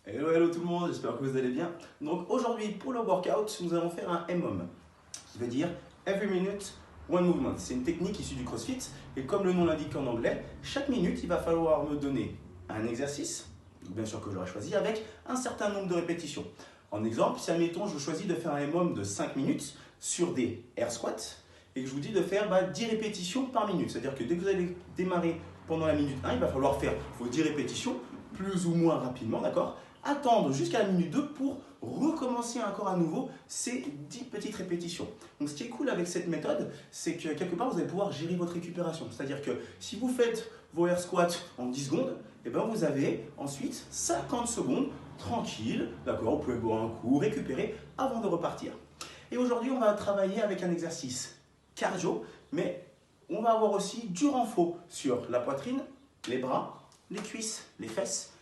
Hello, hello tout le monde, j'espère que vous allez bien. Donc aujourd'hui pour le workout, nous allons faire un MOM, qui veut dire Every Minute, One Movement. C'est une technique issue du CrossFit et comme le nom l'indique en anglais, chaque minute il va falloir me donner un exercice, bien sûr que j'aurai choisi, avec un certain nombre de répétitions. En exemple, si admettons je choisis de faire un MOM de 5 minutes sur des air squats et que je vous dis de faire 10 répétitions par minute. C'est-à-dire que dès que vous allez démarrer pendant la minute 1, il va falloir faire vos 10 répétitions plus ou moins rapidement, d'accord? Attendre jusqu'à la minute 2 pour recommencer encore à nouveau ces 10 petites répétitions. Donc ce qui est cool avec cette méthode, c'est que quelque part vous allez pouvoir gérer votre récupération. C'est-à-dire que si vous faites vos air squats en 10 secondes, et vous avez ensuite 50 secondes tranquille, d'accord, vous pouvez boire un coup, récupérer avant de repartir. Et aujourd'hui on va travailler avec un exercice cardio, mais on va avoir aussi du renfort sur la poitrine, les bras, les cuisses, les fesses,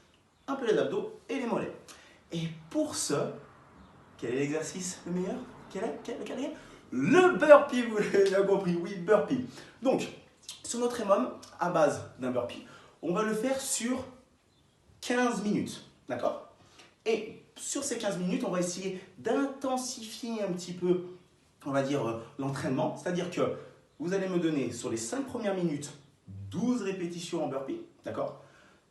un peu les abdos et les mollets. Et pour ce, quel est l'exercice le meilleur? Quel est le burpee, vous l'avez bien compris, oui, burpee. Donc, sur notre EMOM, à base d'un burpee, on va le faire sur 15 minutes, d'accord? Et sur ces 15 minutes, on va essayer d'intensifier un petit peu, on va dire, l'entraînement. C'est-à-dire que vous allez me donner sur les 5 premières minutes 12 répétitions en burpee, d'accord?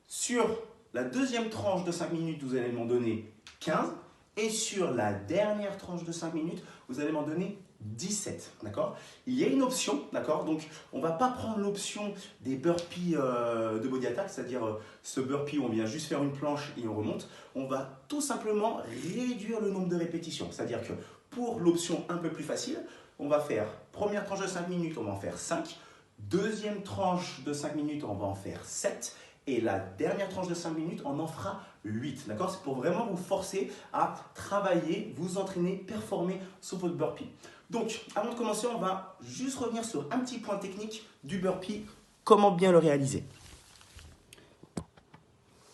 Sur la deuxième tranche de 5 minutes, vous allez m'en donner 15. Et sur la dernière tranche de 5 minutes, vous allez m'en donner 17. D'accord? Il y a une option, d'accord? Donc, on ne va pas prendre l'option des burpees de body attack, c'est-à-dire ce burpee où on vient juste faire une planche et on remonte. On va tout simplement réduire le nombre de répétitions. C'est-à-dire que pour l'option un peu plus facile, on va faire première tranche de 5 minutes, on va en faire 5. Deuxième tranche de 5 minutes, on va en faire 7. Et la dernière tranche de 5 minutes, on en fera 8. D'accord? C'est pour vraiment vous forcer à travailler, vous entraîner, performer sur votre burpee. Donc, avant de commencer, on va juste revenir sur un petit point technique du burpee. Comment bien le réaliser?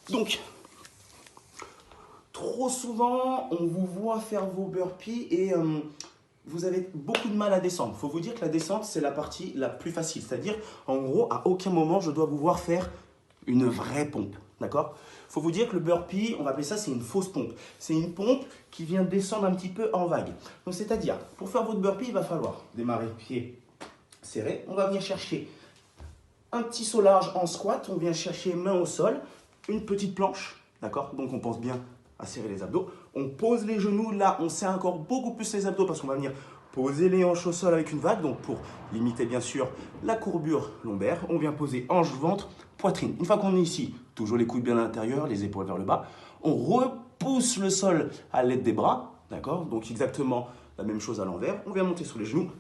Donc, trop souvent, on vous voit faire vos burpees et vous avez beaucoup de mal à descendre. Il faut vous dire que la descente, c'est la partie la plus facile. C'est-à-dire, en gros, à aucun moment, je dois vous voir faire une vraie pompe, d'accord? Il faut vous dire que le burpee, on va appeler ça, c'est une fausse pompe. C'est une pompe qui vient descendre un petit peu en vague. Donc, c'est-à-dire, pour faire votre burpee, il va falloir démarrer pied serré. On va venir chercher un petit saut large en squat. On vient chercher main au sol, une petite planche, d'accord? Donc, on pense bien à serrer les abdos. On pose les genoux. Là, on serre encore beaucoup plus les abdos parce qu'on va venir poser les hanches au sol avec une vague. Donc, pour limiter, bien sûr, la courbure lombaire, on vient poser hanche-ventre, poitrine. Une fois qu'on est ici, toujours les coudes bien à l'intérieur, les épaules vers le bas, on repousse le sol à l'aide des bras, d'accord? Donc exactement la même chose à l'envers. On vient monter sur les genoux,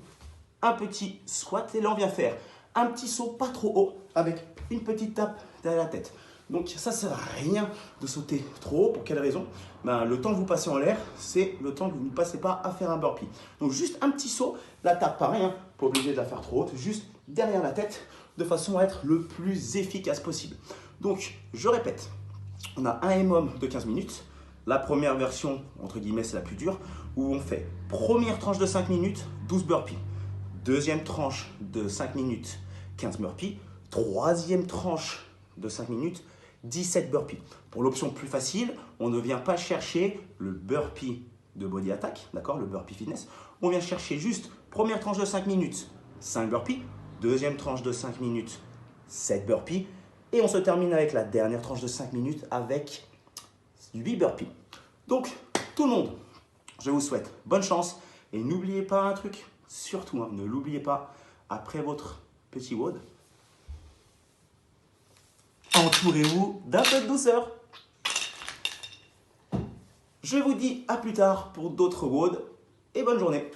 un petit squat et là on vient faire un petit saut pas trop haut avec une petite tape derrière la tête. Donc ça ne sert à rien de sauter trop haut. Pour quelle raison? Le temps que vous passez en l'air, c'est le temps que vous ne passez pas à faire un burpee. Donc juste un petit saut, la tape pareil, hein, pas obligé de la faire trop haute, juste derrière la tête, de façon à être le plus efficace possible. Donc, je répète, on a un MOM de 15 minutes. La première version, entre guillemets, c'est la plus dure, où on fait première tranche de 5 minutes, 12 burpees. Deuxième tranche de 5 minutes, 15 burpees. Troisième tranche de 5 minutes, 17 burpees. Pour l'option plus facile, on ne vient pas chercher le burpee de body attack, d'accord, le burpee fitness. On vient chercher juste première tranche de 5 minutes, 5 burpees. Deuxième tranche de 5 minutes, 7 burpees. Et on se termine avec la dernière tranche de 5 minutes avec 8 burpees. Donc, tout le monde, je vous souhaite bonne chance. Et n'oubliez pas un truc, surtout, hein, ne l'oubliez pas, après votre petit WOD, entourez-vous d'un peu de douceur. Je vous dis à plus tard pour d'autres WOD et bonne journée.